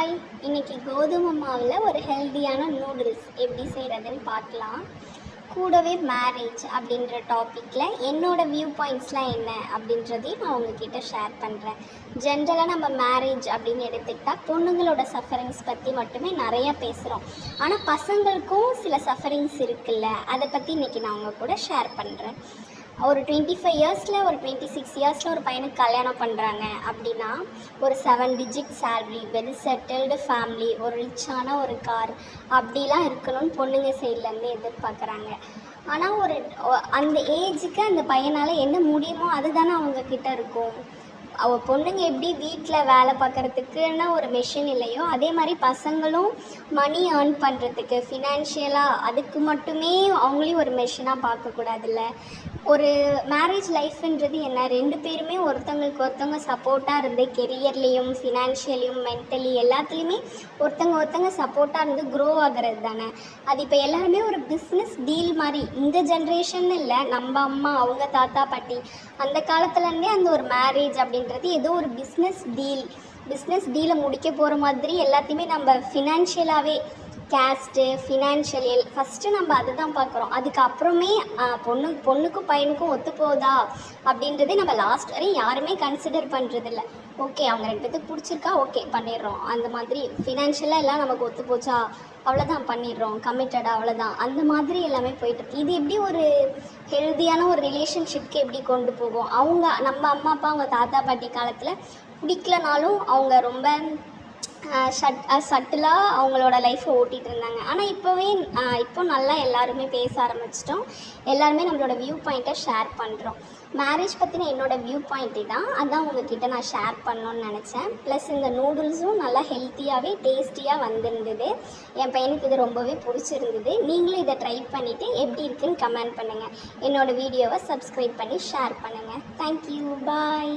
Hi, இன்றைக்கி கோதுமை மாவில் ஒரு ஹெல்த்தியான நூடுல்ஸ் எப்படி செய்கிறதுன்னு பார்க்கலாம். கூடவே மேரேஜ் அப்படின்ற டாப்பிக்கில் என்னோடய வியூ பாயிண்ட்ஸ்லாம் என்ன அப்படின்றதையும் நான் உங்ககிட்ட ஷேர் பண்ணுறேன். ஜென்ரலாக நம்ம மேரேஜ் அப்படின்னு எடுத்துக்கிட்டால் பொண்ணுங்களோட சஃபரிங்ஸ் பற்றி மட்டுமே நிறையா பேசுகிறோம். ஆனால் பசங்களுக்கும் சில சஃபரிங்ஸ் இருக்குல்ல, அதை பற்றி இன்றைக்கி நான் உங்கள் கூட ஷேர் பண்ணுறேன். ஒரு 25 இயர்ஸில் ஒரு 26 இயர்ஸில் ஒரு பையனுக்கு கல்யாணம் பண்ணுறாங்க அப்படின்னா ஒரு 7 digit salary, well settled family, ஒரு ரிச்சான ஒரு கார் அப்படிலாம் இருக்கணும்னு பொண்ணுங்க சைட்லேருந்து எதிர்பார்க்குறாங்க. ஆனால் அந்த ஏஜுக்கு அந்த பையனால் என்ன முடியுமோ அதுதானே அவங்கக்கிட்ட இருக்கும். பொண்ணுங்க எப்படி வீட்டில் வேலை பார்க்குறதுக்குன்னு ஒரு மெஷின் இல்லையோ, அதே மாதிரி பசங்களும் மணி ஏர்ன் பண்ணுறதுக்கு ஃபினான்ஷியலாக அதுக்கு மட்டுமே அவங்களையும் ஒரு மெஷினாக பார்க்கக்கூடாதுல்ல. ஒரு மேரேஜ் லைஃப்ன்றது என்ன, 2 பேருமே ஒருத்தங்களுக்கு ஒருத்தவங்க சப்போர்ட்டாக இருந்து கெரியர்லேயும் ஃபினான்ஷியலையும் மென்டலி எல்லாத்துலேயுமே ஒருத்தங்க சப்போர்ட்டாக இருந்து க்ரோ ஆகிறது தானே. அது இப்போ எல்லாருமே ஒரு பிஸ்னஸ் டீல் மாதிரி, இந்த ஜென்ரேஷன் இல்லை, நம்ம அம்மா அவங்க தாத்தா பாட்டி அந்த காலத்துலேருந்தே அந்த ஒரு மேரேஜ் அப்படின்றது ஏதோ ஒரு பிஸ்னஸ் டீலை முடிக்க போகிற மாதிரி எல்லாத்தையுமே நம்ம ஃபினான்ஷியலாகவே கேஸ்ட்டு ஃபினான்ஷியல் ஃபஸ்ட்டு நம்ம அதை தான் பார்க்குறோம். அதுக்கப்புறமே பொண்ணுக்கும் பையனுக்கும் ஒத்து போகுதா அப்படின்றதே நம்ம லாஸ்ட் வரையும் யாருமே கன்சிடர் பண்ணுறதில்ல. ஓகே, அவங்க 2 பேத்துக்கு பிடிச்சிருக்கா, ஓகே பண்ணிடுறோம். அந்த மாதிரி ஃபினான்ஷியலாக எல்லாம் நமக்கு ஒத்து போச்சா, அவ்வளோதான் பண்ணிடுறோம், கமிட்டடாக அவ்வளோதான், அந்த மாதிரி எல்லாமே போயிட்டு இது எப்படி ஒரு ஹெல்த்தியான ஒரு ரிலேஷன்ஷிப்க்கு எப்படி கொண்டு போகும். நம்ம அம்மா அப்பா அவங்க தாத்தா பாட்டி காலத்தில் பிடிக்கலனாலும் அவங்க ரொம்ப சட்டிலாக அவங்களோட லைஃப்பை ஓட்டிகிட்டு இருந்தாங்க. ஆனால் இப்போ நல்லா எல்லாருமே பேச ஆரம்பிச்சிட்டோம். எல்லாருமே நம்மளோட வியூ பாயிண்ட்டை ஷேர் பண்ணுறோம். மேரேஜ் பற்றின என்னோடய வியூ பாயிண்ட்டு தான், அதான் உங்ககிட்ட நான் ஷேர் பண்ணணுன்னு நினச்சேன். ப்ளஸ் இந்த நூடுல்ஸும் நல்லா ஹெல்த்தியாகவே டேஸ்டியாக வந்திருந்தது. என் பையனுக்கு இது ரொம்பவே பிடிச்சிருந்தது. நீங்களும் இதை ட்ரை பண்ணிவிட்டு எப்படி இருக்குன்னு கமெண்ட் பண்ணுங்கள். என்னோடய வீடியோவை சப்ஸ்கிரைப் பண்ணி ஷேர் பண்ணுங்கள். தேங்க்யூ, பாய்.